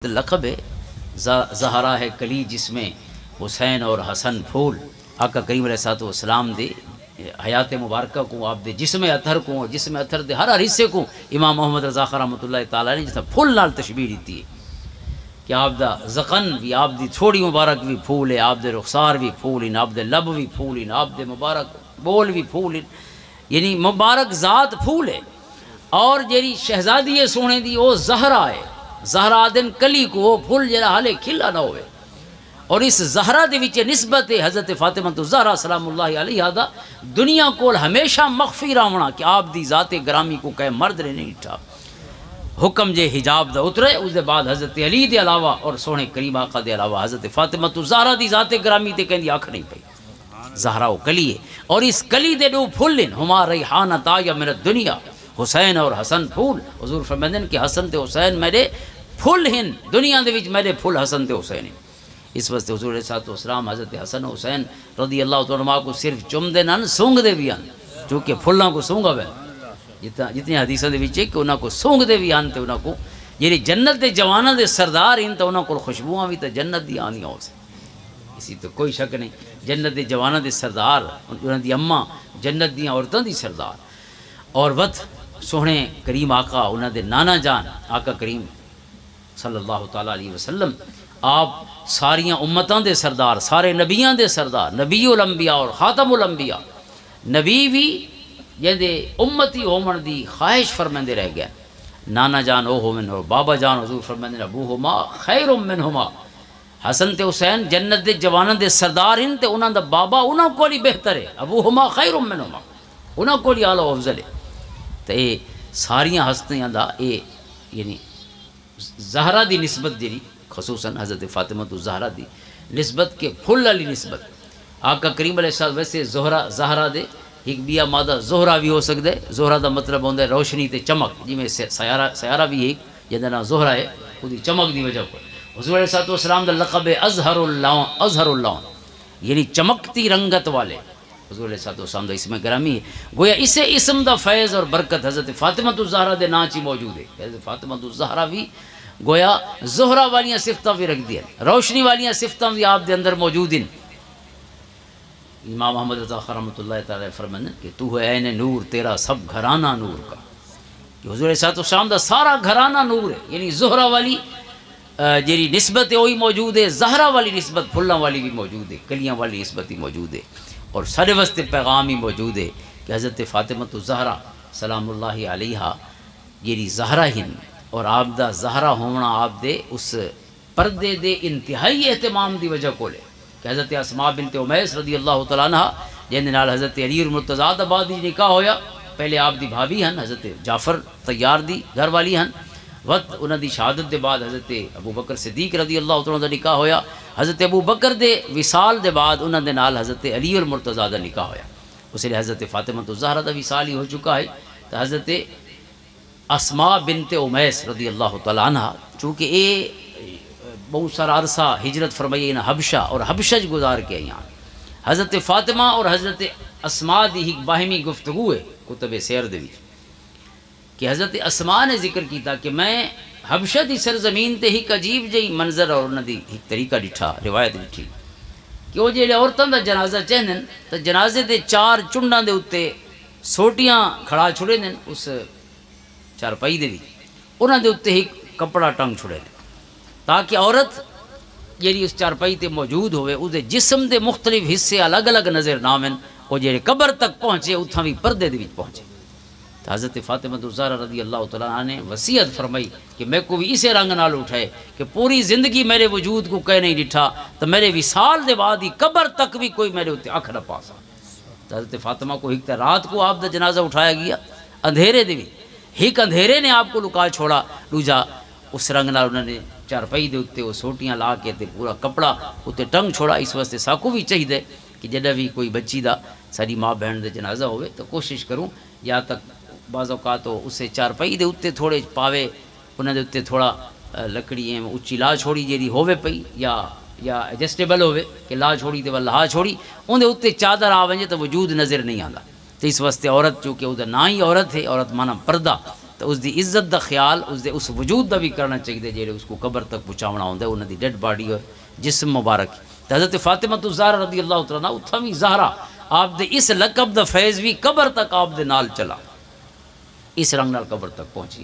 لقب ہے زہرا ہے کلی جس میں حسین اور حسن پھول آقا کریم علیہ الصلوۃ والسلام دے حیات مبارکہ کو آپ دے جسم اطہر کو جسم اطہر دے ہر حصے کو امام محمد رضا خان رحمۃ اللہ تعالیٰ نے جیسا پھول نال تشبیہ دیتی ہے کہ آپ دا زقن بھی آپ دی تھوڑی مبارک بھی پھول ہے، آپ دے رخسار بھی پھول ہیں، آپ دے لب بھی پھول ہیں، آپ دے مبارک بول بھی پھول ہیں، یعنی مبارک ذات پھول ہے۔ اور جیری شہزادی سونے دی وہ زہرا ہے، زہرا دن کلی کو وہ پھول جڑا حالے کھلا نہ ہوئے۔ اور اس زہرا دے وچ نسبت حضرت فاطمہ الزہرا سلام اللہ علیہ دا دنیا کو ہمیشہ مخفی رہنا کہ آپ دی ذات گرامی کو کہ مرد نے نہیں اٹھا، حکم جے حجاب دا اترے اس دے بعد حضرت علی دے علاوہ اور سونے کریم آقا دے علاوہ حضرت فاطمہ الزہرا دی ذات گرامی تے کہندی آنکھ نہیں پئی، زہرا وہ کلی ہے۔ اور اس کلی دے دو پھول ہما ریحانہ طایب من الدنیا، حسین اور حسن پھول۔ حضور فرماتے ہیں کہ حسن تے حسین میرے پھول ہیں دنیا دے وچ، میرے پھول حسن تے حسین ہیں۔ اس واسطے حضور علیہ الصلوۃ والسلام حضرت حسن و حسین رضی اللہ تعالیٰ کو صرف چم دے نہ سونگ دے بھی ہیں، چونکہ پھلاں کو سونگا وے جتنی حدیثاں دے وچ ہے کہ انہاں کو سونگ دے بھی ہیں تے انہاں کو جڑے جنت دے جواناں دے سردار ہیں تے انہاں کو خوشبوواں بھی تے جنت دی آنیاں ہو سی، اسی تو کوئی شک نہیں۔ جنت دے جواناں دے سردار انہاں دی اماں جنت دی عورتاں دی سردار، اور وقت سونے کریم آقا انہاں دے نانا جان آقا کریم صلی اللہ تعالیٰ علیہ وسلم آپ ساریاں امتاں دے سردار، سارے نبیاں دے سردار، نبی الانبیاء اور خاتم الانبیاء، نبی بھی جہدے امتی ہومن دی خواہش فرمندے رہ گیا۔ نانا جان او ہومن اور بابا جان حضور فرمندے ابوہما خیر منہما، حسن تے حسین جنت دے جواناں دے سردار ہیں تے انہاں دا بابا انہاں کو ہی بہتر ہے، ابوہما خیر منہما، انہاں کو ہی اعلیٰ و افضل ہے۔ تے اے ساریاں ہستیاں دا اے یعنی زہرا دی نسبت جی خصوصاً حضرت فاطمہ الزہرا دی نسبت کے پھل علی نسبت آقا کریم علیہ السلام ویسے زہرا دے ایک بیا مادہ زہرا بھی ہو سکتا ہے۔ زہرا دا مطلب ہوتا ہے روشنی تے چمک، جی میں سیارہ بھی ایک جہاں نام زہرا ہے وہ چمک دی وجہ پر حضور علیہ السلام دا لقب ہے اظہر اللون یعنی چمکتی رنگت والے۔ حضور علیہ السلام دا اسم گرامی ہے، گویا اسے اسم دا فیض اور برکت حضرت فاطمہ الزہرا دے نام چی موجود ہے۔ حضرت فاطمہ الزہرا بھی گویا زہرا والیاں صفتاں بھی رکھ دیا، روشنی والیاں صفتاں بھی آپ دے اندر موجود ہیں۔ امام محمد رضا خان رحمۃ اللہ تعالیٰ فرماتے کہ تو ہے عین نور تیرا سب گھرانہ نور کا، کہ حضور علیہ السلام دا سارا گھرانہ نور ہے، یعنی زہرا والی جیری نسبت ہے وہی موجود ہے، زہرا والی نسبت پھلاں والی بھی موجود ہے، کلیاں والی نسبت بھی موجود ہے، اور سارے واسطے پیغام ہی موجود ہے کہ حضرت فاطمہ الزہرا سلام اللہ علیہا جیری زہرا ہن اور آپ دا زہرا ہونا آپ دے اس پردے دے انتہائی اہتمام دی وجہ کو لے کہ حضرت اسماء بنت امیس رضی اللہ تعالیٰ عنہ جن نال حضرت علی المرتضیٰ دا بعد نکاح ہویا، پہلے آپ دی بھابی ہن حضرت جعفر طیار دی گھر والی ہن، وقت انہاں دی شہادت دے بعد حضرت ابو بکر صدیق رضی اللہ تعالیٰ دا نکاح ہویا، حضرت ابو بکر دے وصال دے بعد انہاں دے نال حضرت علی المرتضیٰ دا نکاح ہویا، اس لیے حضرت فاطمہ الزہرا دا وصال ہی ہو چکا ہے۔ تو حضرت اسماء بنت امیس رضی اللہ تعالیٰ عنہ چونکہ اے بہت سارا عرصہ ہجرت فرمائی انہاں حبشہ اور حبشہ گزار کے یہاں، حضرت فاطمہ اور حضرت اسماء دی ایک باہمی گفتگو ہے کتب سیر دے وچ کہ حضرت اسماء نے ذکر کیتا کہ میں حبشہ دی سرزمین تے ایک عجیب جہی منظر اور انہاں دی ایک طریقہ ڈٹھا، روایت ڈٹھی کہ وہ جہڑے عورتاں دا جنازہ چہندن تو جنازے دے چار چنڈاں دے اتے سوٹیاں کھڑا چھڑے دن اس چارپائی دے بھی انہاں دے اتے ایک کپڑا ٹنگ چھڑے دن تاکہ عورت جیڑی اس چارپائی تے موجود ہوئے اس دے جسم دے مختلف حصے الگ الگ نظر نہ آویں، وہ جیڑے قبر تک پہنچے اتھاں بھی پردے دے وچ پہنچے۔ تو حضرت فاطمہ الزہرا رضی اللہ تعالیٰ عنہ نے وصیت فرمائی کہ میں کو بھی اسے رنگ نال اٹھائے کہ پوری زندگی میرے وجود کو کہہ نہیں ڈٹھا تو میرے وصال دے بعد ہی قبر تک بھی کوئی میرے اتنے اکھ نہ پاسا۔ تو حضرت فاطمہ کو ایک رات کو آپ دا جنازہ اٹھایا گیا اندھیرے دے بھی، ایک اندھیرے نے آپ کو لکا چھوڑا، دوجا اس رنگ نال انہوں نے چارپائی دے اتنے وہ سوٹیاں لا کے تے پورا کپڑا اتنے ٹنگ چھوڑا۔ اس واسطے ساکو بھی چاہیے کہ جدہ بھی کوئی بچی دا ساری ماں بہن دے جنازہ ہوئے تو کوشش کروں یا تک بعض اوقات اسے چارپائی دے اتنے تھوڑے پاوے انہوں دے اتنے تھوڑا لکڑی اچھی لا چھوڑی جیڑی ہوئے پئی یا ایڈجسٹیبل ہوئے کہ لا چھوڑی تے لہا چھوڑی اندر اتنے چادر آ ونجے تو وجود نظر نہیں آتا۔ تو اس واسطے عورت چونکہ وہ نہ ہی عورت ہے، عورت مانا پردہ، تو اس دی عزت دا خیال اس وجود دا بھی کرنا چاہیے جہے اس کو قبر تک پہنچاونا ہوندا ہے، انہاں دی ڈیڈ باڈی اور جسم مبارک. تو حضرت فاطمہ الزہرا رضی اللہ تعالیٰ عنہ اتھا بھی زہرا آپ دے اس لقب دا فیض بھی قبر تک آپ دے نال چلا، اس رنگ نال قبر تک پہنچی.